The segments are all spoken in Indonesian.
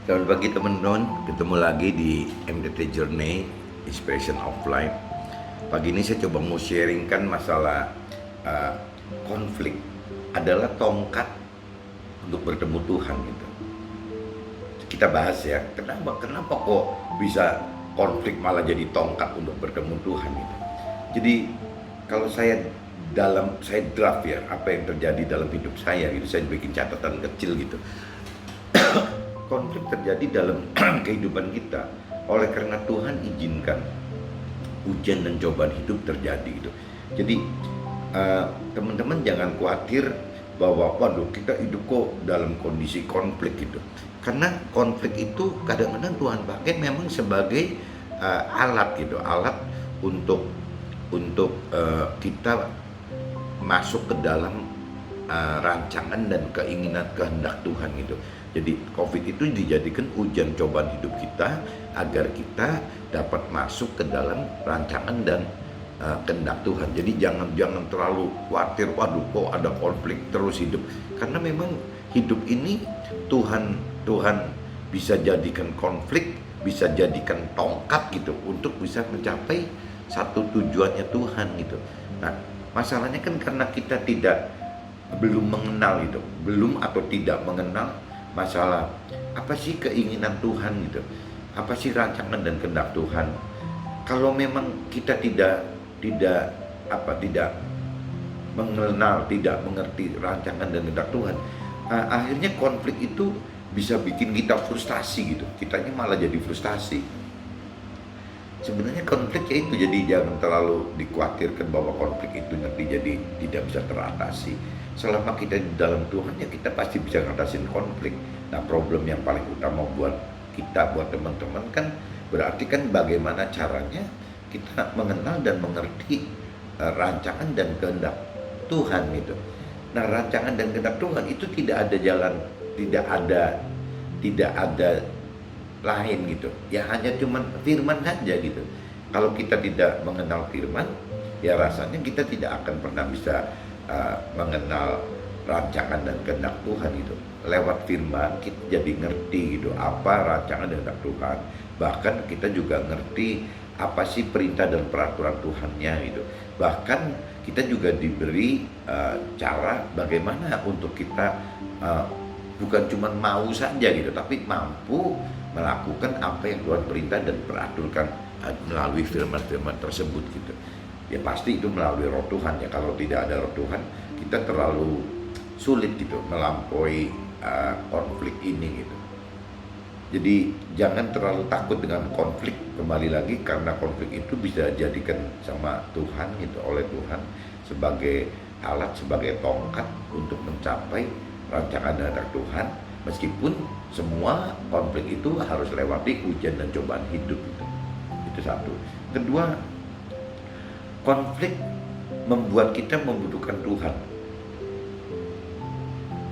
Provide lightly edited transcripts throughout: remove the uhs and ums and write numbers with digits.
Selamat pagi teman-teman, ketemu lagi di MDT Journey Inspiration of Life. Pagi ini saya coba mau sharingkan masalah uh, konflik adalah tongkat untuk bertemu Tuhan gitu. Kita bahas ya, kenapa kok bisa konflik malah jadi tongkat untuk bertemu Tuhan gitu. Jadi kalau saya draft ya apa yang terjadi dalam hidup saya gitu, saya bikin catatan kecil gitu. Konflik terjadi dalam kehidupan kita oleh karena Tuhan izinkan ujian dan cobaan hidup terjadi gitu. Jadi teman-teman jangan khawatir bahwa waduh kita hidup kok dalam kondisi konflik gitu. Karena konflik itu kadang-kadang Tuhan pakai memang sebagai alat gitu, alat untuk kita masuk ke dalam rancangan dan keinginan kehendak Tuhan gitu. Jadi COVID itu dijadikan ujian cobaan hidup kita agar kita dapat masuk ke dalam rancangan dan kehendak Tuhan. Jadi jangan terlalu khawatir, waduh kok ada konflik terus hidup. Karena memang hidup ini Tuhan bisa jadikan konflik, bisa jadikan tongkat gitu untuk bisa mencapai satu tujuannya Tuhan gitu. Nah, masalahnya kan karena kita belum mengenal itu, belum atau tidak mengenal masalah apa sih keinginan Tuhan gitu, apa sih rancangan dan kehendak Tuhan. Kalau memang kita tidak mengenal, tidak mengerti rancangan dan kehendak Tuhan, akhirnya konflik itu bisa bikin kita frustasi gitu, kitanya malah jadi frustasi. Sebenarnya konflik ya itu, jadi jangan terlalu dikhawatirkan bahwa konflik itu nanti jadi tidak bisa teratasi. Selama kita di dalam Tuhan ya kita pasti bisa ngatasin konflik. Nah, problem yang paling utama buat kita, buat teman-teman kan berarti kan bagaimana caranya kita mengenal dan mengerti rancangan dan kehendak Tuhan gitu. Nah, rancangan dan kehendak Tuhan itu tidak ada jalan, tidak ada lain gitu ya, hanya cuman firman saja gitu. Kalau kita tidak mengenal firman ya rasanya kita tidak akan pernah bisa mengenal rancangan dan kehendak Tuhan gitu. Lewat firman kita jadi ngerti gitu apa rancangan dan kehendak Tuhan, bahkan kita juga ngerti apa sih perintah dan peraturan Tuhannya gitu. Bahkan kita juga diberi cara bagaimana untuk kita bukan cuma mau saja gitu, tapi mampu melakukan apa yang Tuhan perintah dan peraturkan melalui firman-firman tersebut gitu. Ya pasti itu melalui roh Tuhan ya. Kalau tidak ada roh Tuhan kita terlalu sulit gitu melampaui konflik ini gitu. Jadi jangan terlalu takut dengan konflik, kembali lagi karena konflik itu bisa jadikan sama Tuhan gitu, oleh Tuhan sebagai alat, sebagai tongkat untuk mencapai rancangan dan kehendak Tuhan. Meskipun semua konflik itu harus lewati ujian dan cobaan hidup itu satu. Kedua, konflik membuat kita membutuhkan Tuhan.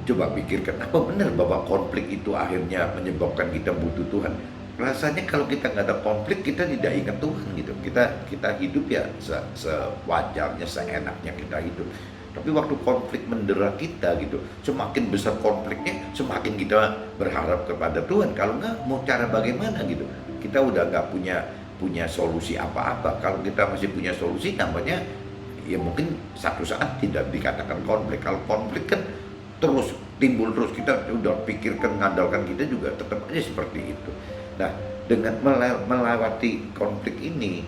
Coba pikirkan, apa benar bahwa konflik itu akhirnya menyebabkan kita butuh Tuhan? Rasanya kalau kita nggak ada konflik kita tidak ingat Tuhan gitu. Kita hidup ya sewajarnya, seenaknya kita hidup. Tapi waktu konflik mendera kita gitu, semakin besar konfliknya, semakin kita berharap kepada Tuhan. Kalau nggak, mau cara bagaimana gitu? Kita udah nggak punya solusi apa-apa. Kalau kita masih punya solusi, namanya ya mungkin satu saat tidak dikatakan konflik. Kalau konflik kan terus timbul terus, kita udah pikirkan, ngandalkan, kita juga tetap aja seperti itu. Nah, dengan melewati konflik ini,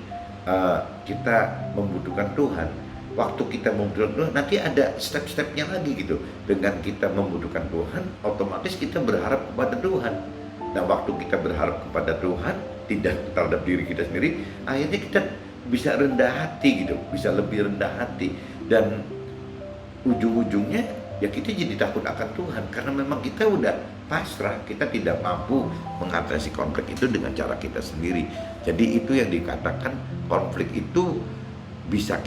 kita membutuhkan Tuhan. Waktu kita membutuhkan Tuhan, nanti ada step-stepnya lagi gitu. Dengan kita membutuhkan Tuhan, otomatis kita berharap kepada Tuhan. Nah, waktu kita berharap kepada Tuhan, tidak terhadap diri kita sendiri, akhirnya kita bisa rendah hati gitu, bisa lebih rendah hati. Dan ujung-ujungnya ya kita jadi takut akan Tuhan, karena memang kita udah pasrah, kita tidak mampu mengatasi konflik itu dengan cara kita sendiri. Jadi itu yang dikatakan konflik itu bisa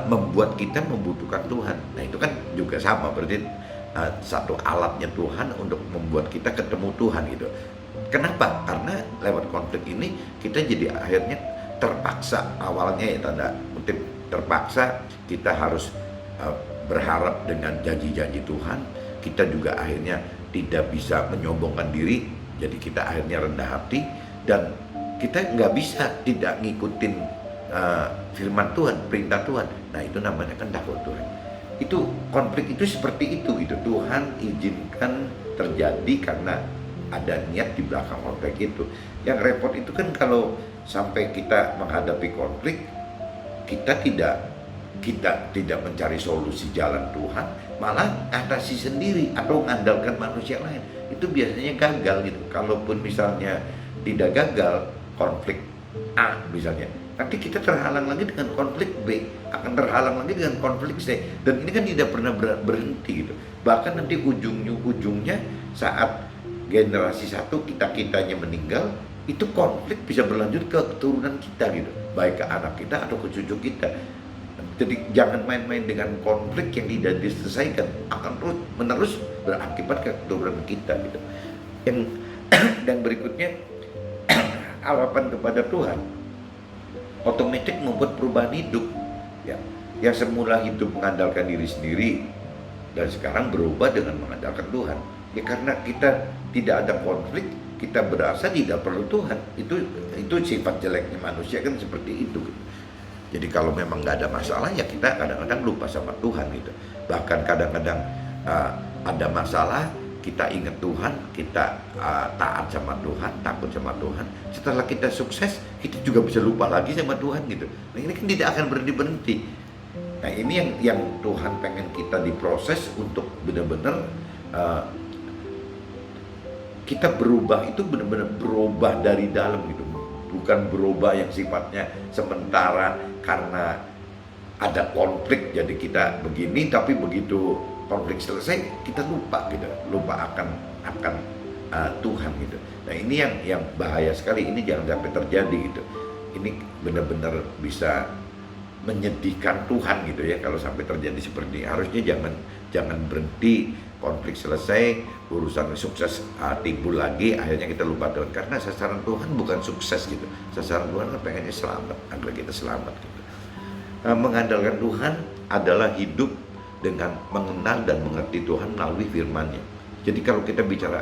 membuat kita membutuhkan Tuhan. Nah itu kan juga sama, berarti satu alatnya Tuhan untuk membuat kita ketemu Tuhan gitu. Kenapa? Karena lewat konflik ini kita jadi akhirnya terpaksa, awalnya ya tanda kutip terpaksa, kita harus berharap dengan janji-janji Tuhan. Kita juga akhirnya tidak bisa menyombongkan diri, Jadi kita akhirnya rendah hati dan kita nggak bisa tidak ngikutin firman Tuhan, perintah Tuhan. Nah itu namanya kan takut Tuhan. Itu konflik itu seperti itu gitu. Tuhan izinkan terjadi karena ada niat di belakang konflik itu. Yang repot itu kan kalau sampai kita menghadapi konflik, kita tidak mencari solusi jalan Tuhan, malah atasi sendiri atau mengandalkan manusia lain. Itu biasanya gagal gitu. Kalaupun misalnya tidak gagal konflik A misalnya, nanti kita terhalang lagi dengan konflik B, akan terhalang lagi dengan konflik C, dan ini kan tidak pernah berhenti gitu. Bahkan nanti ujungnya saat generasi satu kitanya meninggal, itu konflik bisa berlanjut ke keturunan kita gitu, baik ke anak kita atau ke cucu kita. Jadi jangan main-main dengan konflik yang tidak diselesaikan, akan terus menerus berakibat ke keturunan kita gitu. Yang berikutnya, harapan kepada Tuhan otomatis membuat perubahan hidup ya. Yang semula hidup mengandalkan diri sendiri dan sekarang berubah dengan mengandalkan Tuhan ya, karena kita tidak ada konflik, kita berasa tidak perlu Tuhan. Itu sifat jeleknya manusia kan seperti itu. Jadi kalau memang nggak ada masalah ya kita kadang-kadang lupa sama Tuhan gitu. Bahkan kadang-kadang ada masalah, kita ingat Tuhan, kita taat sama Tuhan, takut sama Tuhan. Setelah kita sukses, kita juga bisa lupa lagi sama Tuhan gitu. Nah ini kan tidak akan berhenti. Nah ini yang Tuhan pengen kita diproses untuk benar-benar kita berubah, itu benar-benar berubah dari dalam gitu. Bukan berubah yang sifatnya sementara karena ada konflik jadi kita begini, tapi begitu konflik selesai kita lupa gitu, lupa akan Tuhan gitu. Nah ini yang bahaya sekali, ini jangan sampai terjadi gitu. Ini benar-benar bisa menyedihkan Tuhan gitu ya kalau sampai terjadi seperti ini. Harusnya jangan berhenti, konflik selesai, urusan sukses timbul lagi, akhirnya kita lupa Tuhan. Karena sasaran Tuhan bukan sukses gitu, sasaran Tuhan kan pengennya selamat, agar kita selamat gitu. Mengandalkan Tuhan adalah hidup dengan mengenal dan mengerti Tuhan melalui firman-Nya. Jadi kalau kita bicara,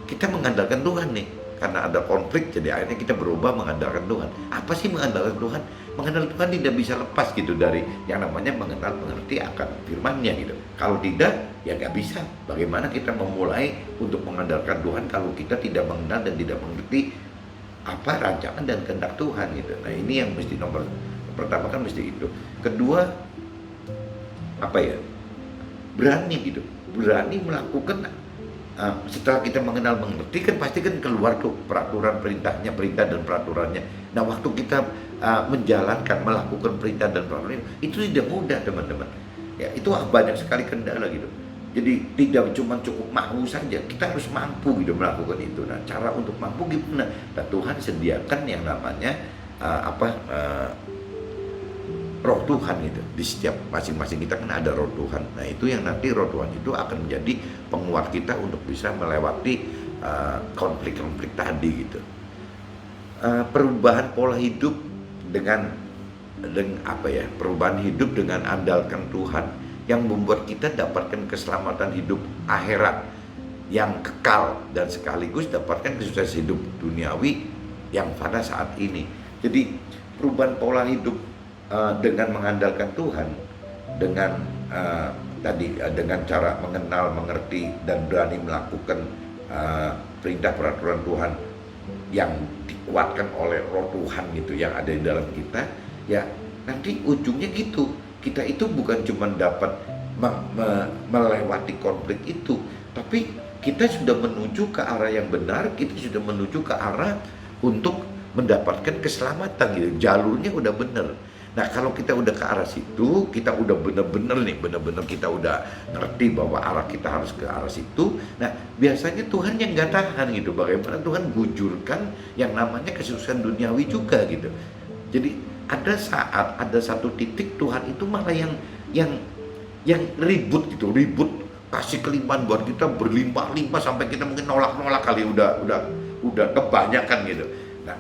kita mengandalkan Tuhan nih, karena ada konflik, jadi akhirnya kita berubah mengandalkan Tuhan. Apa sih mengandalkan Tuhan? Mengandalkan Tuhan tidak bisa lepas gitu dari yang namanya mengenal, mengerti akan firman-Nya gitu. Kalau tidak, ya nggak bisa. Bagaimana kita memulai untuk mengandalkan Tuhan kalau kita tidak mengenal dan tidak mengerti apa rancangan dan kehendak Tuhan gitu. Nah ini yang mesti nomor pertama kan mesti itu. Kedua, apa ya, berani gitu, berani melakukan setelah kita mengenal mengerti kan pasti kan keluar tuh peraturan perintahnya, perintah dan peraturannya. Nah waktu kita menjalankan, melakukan perintah dan peraturan itu tidak mudah teman-teman ya, itu banyak sekali kendala gitu. Jadi tidak cuma cukup mau saja, kita harus mampu gitu melakukan itu. Nah cara untuk mampu gimana? Nah Tuhan sediakan yang namanya roh Tuhan gitu. Di setiap masing-masing kita kan ada roh Tuhan. Nah itu yang nanti roh Tuhan itu akan menjadi penguat kita untuk bisa melewati konflik-konflik tadi gitu. Perubahan pola hidup dengan perubahan hidup dengan andalkan Tuhan yang membuat kita dapatkan keselamatan hidup akhirat yang kekal dan sekaligus dapatkan kesuksesan hidup duniawi yang pada saat ini. Jadi perubahan pola hidup dengan mengandalkan Tuhan, dengan dengan cara mengenal, mengerti dan berani melakukan perintah peraturan Tuhan yang dikuatkan oleh roh Tuhan gitu yang ada di dalam kita ya, nanti ujungnya gitu, kita itu bukan cuma dapat melewati konflik itu, tapi kita sudah menuju ke arah yang benar, kita sudah menuju ke arah untuk mendapatkan keselamatan gitu, jalurnya udah benar. Nah kalau kita udah ke arah situ, kita udah bener-bener kita udah ngerti bahwa arah kita harus ke arah situ. Nah biasanya Tuhan yang nggak tahan gitu, bagaimana Tuhan gujurkan yang namanya kesuksesan duniawi juga gitu. Jadi ada saat, ada satu titik Tuhan itu malah yang ribut gitu, ribut kasih kelimpahan buat kita berlimpah-limpah sampai kita mungkin nolak-nolak kali, udah kebanyakan gitu. Nah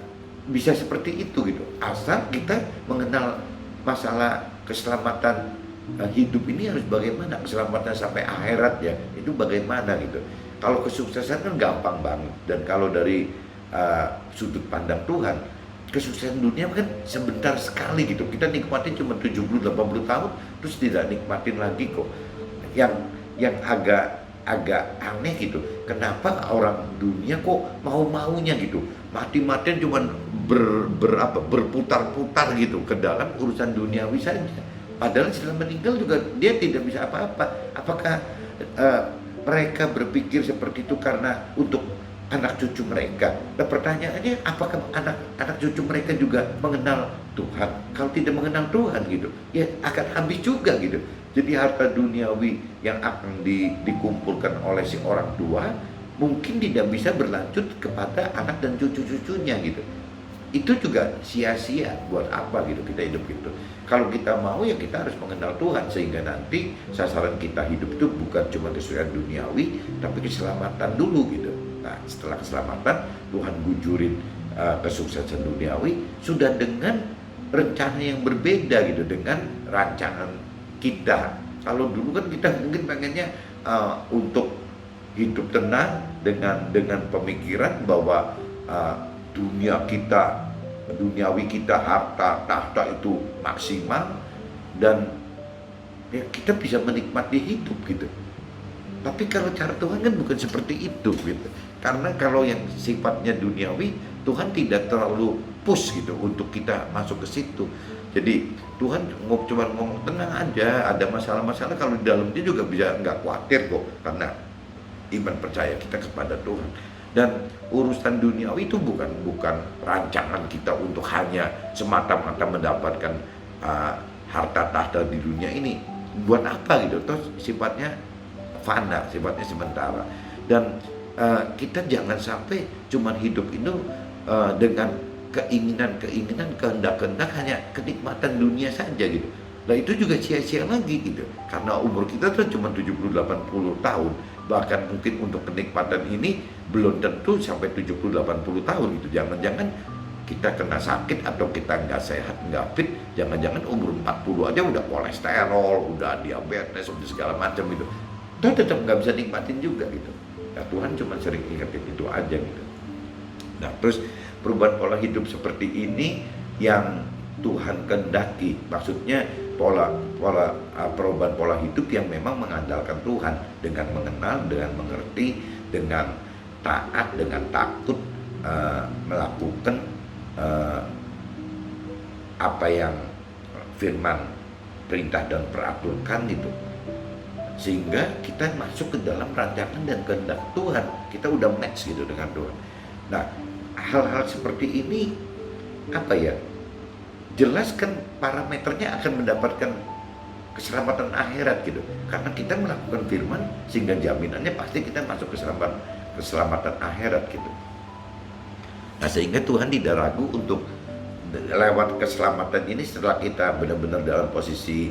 bisa seperti itu gitu, asal kita mengenal masalah keselamatan hidup ini harus bagaimana, keselamatan sampai akhirat ya, itu bagaimana gitu. Kalau kesuksesan kan gampang banget, dan kalau dari sudut pandang Tuhan, kesuksesan dunia kan sebentar sekali gitu. Kita nikmatin cuma 70-80 tahun, terus tidak nikmatin lagi kok. Yang agak aneh gitu, kenapa orang dunia kok mau-maunya gitu, mati-matian cuman berputar-putar gitu ke dalam urusan duniawi saja. Padahal setelah meninggal juga dia tidak bisa apa-apa. Apakah eh, mereka berpikir seperti itu karena untuk anak cucu mereka? Nah, pertanyaannya, apakah anak cucu mereka juga mengenal Tuhan? Kalau tidak mengenal Tuhan gitu, ya akan habis juga gitu. Jadi harta duniawi yang akan dikumpulkan oleh si orang tua mungkin tidak bisa berlanjut kepada anak dan cucu-cucunya gitu. Itu juga sia-sia. Buat apa gitu kita hidup gitu? Kalau kita mau, ya kita harus mengenal Tuhan, sehingga nanti sasaran kita hidup itu bukan cuma kesuksesan duniawi, tapi keselamatan dulu gitu. Nah, setelah keselamatan, Tuhan gujurin kesuksesan duniawi sudah dengan rencana yang berbeda gitu, dengan rancangan kita. Kalau dulu kan kita mungkin pengennya untuk hidup tenang dengan pemikiran bahwa duniawi kita, harta tahta itu maksimal, dan ya kita bisa menikmati hidup gitu. Tapi kalau cara Tuhan kan bukan seperti itu gitu. Karena kalau yang sifatnya duniawi, Tuhan tidak terlalu push gitu untuk kita masuk ke situ. Jadi Tuhan cuma ngomong tenang aja, ada masalah-masalah kalau di dalam dia juga bisa nggak khawatir kok, karena iman percaya kita kepada Tuhan. Dan urusan duniawi itu bukan rancangan kita untuk hanya semata-mata mendapatkan harta tahta di dunia ini. Buat apa gitu? Terus sifatnya fana, sifatnya sementara. Dan kita jangan sampai cuma hidup itu dengan keinginan-keinginan, kehendak-kehendak, hanya kenikmatan dunia saja gitu. Nah itu juga sia-sia lagi gitu, karena umur kita tuh cuma 70-80 tahun. Bahkan mungkin untuk kenikmatan ini belum tentu sampai 70-80 tahun gitu. Jangan-jangan kita kena sakit atau kita nggak sehat, nggak fit, jangan-jangan umur 40 aja udah kolesterol, udah diabetes, udah segala macam gitu. Itu tetap nggak bisa nikmatin juga gitu. Nah, Tuhan cuma sering ingetin itu aja gitu. Nah, terus perubahan pola hidup seperti ini yang Tuhan kehendaki, maksudnya perubahan pola hidup yang memang mengandalkan Tuhan, dengan mengenal, dengan mengerti, dengan taat, dengan takut melakukan apa yang firman perintah dan peraturkan gitu, sehingga kita masuk ke dalam rancangan dan kehendak Tuhan. Kita udah match gitu dengan Tuhan. Nah, hal-hal seperti ini apa ya, jelas kan parameternya akan mendapatkan keselamatan akhirat gitu, karena kita melakukan firman, sehingga jaminannya pasti kita masuk keselamatan akhirat gitu. Nah, sehingga Tuhan tidak ragu untuk lewat keselamatan ini, setelah kita benar-benar dalam posisi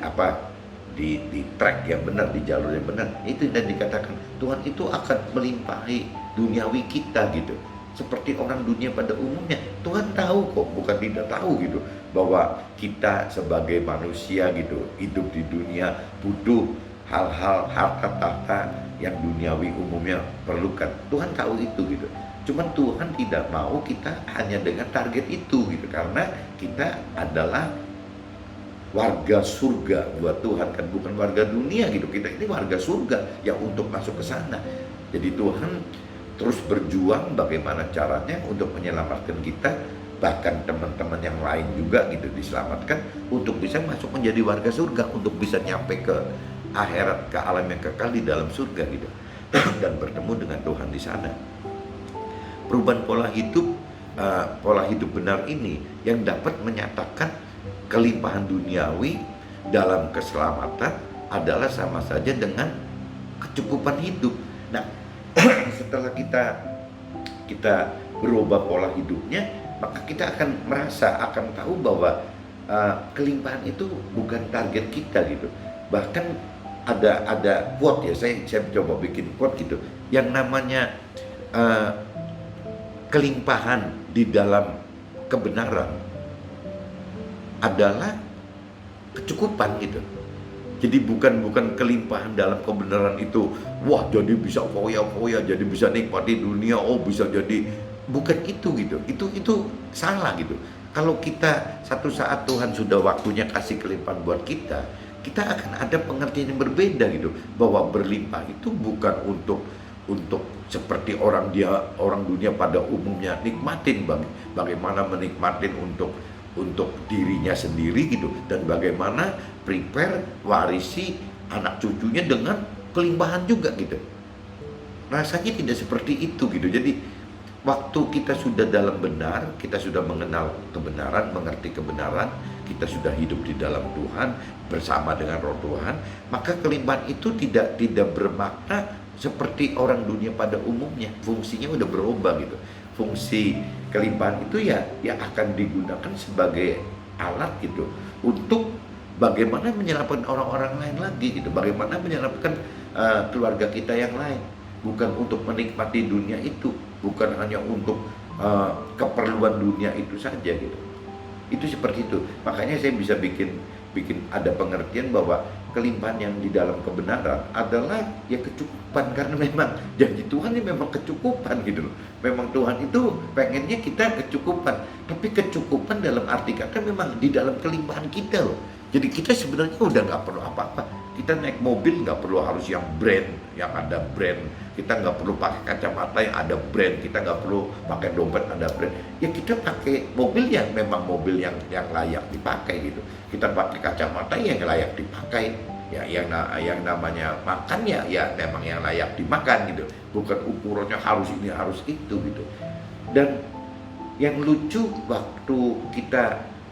apa, di track yang benar, di jalur yang benar, itu dan dikatakan Tuhan itu akan melimpahi duniawi kita gitu. Seperti orang dunia pada umumnya, Tuhan tahu kok, bukan tidak tahu gitu, bahwa kita sebagai manusia gitu hidup di dunia butuh hal-hal harta tahta yang duniawi umumnya perlukan. Tuhan tahu itu gitu. Cuman Tuhan tidak mau kita hanya dengan target itu gitu, karena kita adalah warga surga buat Tuhan kan, bukan warga dunia gitu. Kita ini warga surga yang untuk masuk ke sana. Jadi Tuhan terus berjuang bagaimana caranya untuk menyelamatkan kita, bahkan teman-teman yang lain juga gitu diselamatkan untuk bisa masuk menjadi warga surga, untuk bisa nyampe ke akhirat, ke alam yang kekal di dalam surga gitu, dan bertemu dengan Tuhan di sana. Perubahan pola hidup benar ini yang dapat menyatakan kelimpahan duniawi dalam keselamatan adalah sama saja dengan kecukupan hidup. Nah, setelah kita berubah pola hidupnya, maka kita akan merasa, akan tahu bahwa kelimpahan itu bukan target kita gitu. Bahkan ada quote ya, saya coba bikin quote gitu, yang namanya kelimpahan di dalam kebenaran adalah kecukupan gitu. Jadi bukan kelimpahan dalam kebenaran itu, wah jadi bisa foya-foya, jadi bisa nikmati dunia, oh bisa jadi, bukan itu gitu. Itu salah gitu. Kalau kita satu saat Tuhan sudah waktunya kasih kelimpahan buat kita akan ada pengertian yang berbeda gitu. Bahwa berlimpah itu bukan untuk seperti orang dunia pada umumnya nikmatin, bagaimana menikmatin untuk dirinya sendiri gitu, dan bagaimana prepare warisi anak cucunya dengan kelimpahan juga gitu. Rasanya tidak seperti itu gitu. Jadi waktu kita sudah dalam benar, kita sudah mengenal kebenaran, mengerti kebenaran, kita sudah hidup di dalam Tuhan bersama dengan Roh Tuhan, maka kelimpahan itu tidak bermakna seperti orang dunia pada umumnya. Fungsinya udah berubah gitu. Fungsi kelimpahan itu ya akan digunakan sebagai alat gitu untuk bagaimana menyelamatkan orang-orang lain lagi gitu, bagaimana menyelamatkan keluarga kita yang lain, bukan untuk menikmati dunia itu, bukan hanya untuk keperluan dunia itu saja gitu. Itu seperti itu. Makanya saya bisa bikin ada pengertian bahwa kelimpahan yang di dalam kebenaran adalah ya kecukupan, karena memang janji Tuhan ini memang kecukupan gitu loh. Memang Tuhan itu pengennya kita kecukupan, tapi kecukupan dalam arti kata memang di dalam kelimpahan kita loh. Jadi kita sebenarnya udah nggak perlu apa-apa. Kita naik mobil nggak perlu harus yang brand, yang ada brand. Kita nggak perlu pakai kacamata yang ada brand. Kita nggak perlu pakai dompet ada brand. Ya kita pakai mobil yang memang mobil yang layak dipakai gitu. Kita pakai kacamata yang layak dipakai. Ya yang namanya makan ya memang yang layak dimakan gitu. Bukan ukurannya harus ini harus itu gitu. Dan yang lucu waktu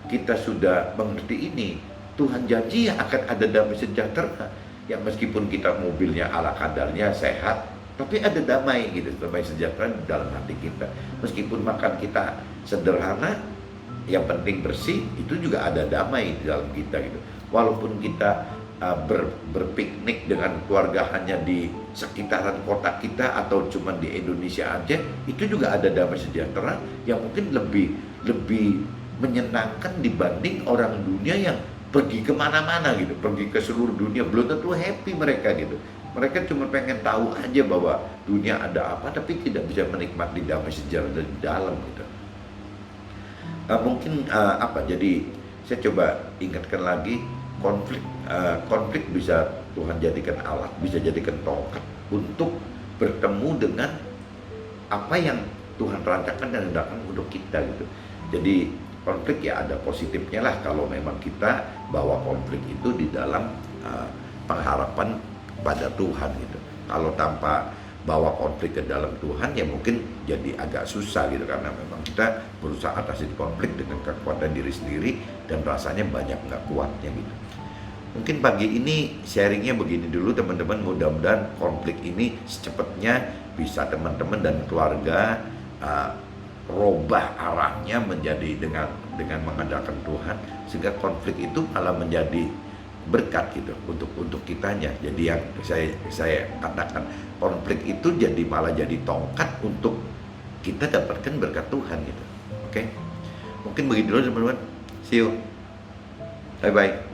kita sudah mengerti ini, Tuhan janji ya akan ada damai sejahtera. Ya meskipun kita mobilnya ala kadarnya sehat, tapi ada damai gitu, damai sejahtera di dalam hati kita. Meskipun makan kita sederhana, yang penting bersih, itu juga ada damai di dalam kita gitu. Walaupun kita berpiknik dengan keluarga hanya di sekitaran kota kita atau cuma di Indonesia aja, itu juga ada damai sejahtera yang mungkin lebih menyenangkan dibanding orang dunia yang pergi kemana-mana gitu, pergi ke seluruh dunia, belum tentu happy mereka gitu. Mereka cuma pengen tahu aja bahwa dunia ada apa, tapi tidak bisa menikmati damai sejahtera dari dalam gitu. Mungkin jadi saya coba ingatkan lagi, konflik bisa Tuhan jadikan alat, bisa jadikan tongkat untuk bertemu dengan apa yang Tuhan rancangkan dan hendakkan untuk kita gitu. Jadi konflik ya ada positifnya lah kalau memang kita bawa konflik itu di dalam pengharapan pada Tuhan gitu. Kalau tanpa bawa konflik ke dalam Tuhan ya mungkin jadi agak susah gitu, karena memang kita berusaha atasi konflik dengan kekuatan diri sendiri dan rasanya banyak nggak kuatnya gitu. Mungkin pagi ini sharingnya begini dulu teman-teman, mudah-mudahan konflik ini secepatnya bisa teman-teman dan keluarga robah arahnya menjadi dengan mengandalkan Tuhan, sehingga konflik itu malah menjadi berkat gitu untuk kitanya. Jadi yang saya katakan, konflik itu malah jadi tongkat untuk kita dapatkan berkat Tuhan gitu. Oke? Mungkin begitu dulu teman-teman. See you. Bye bye.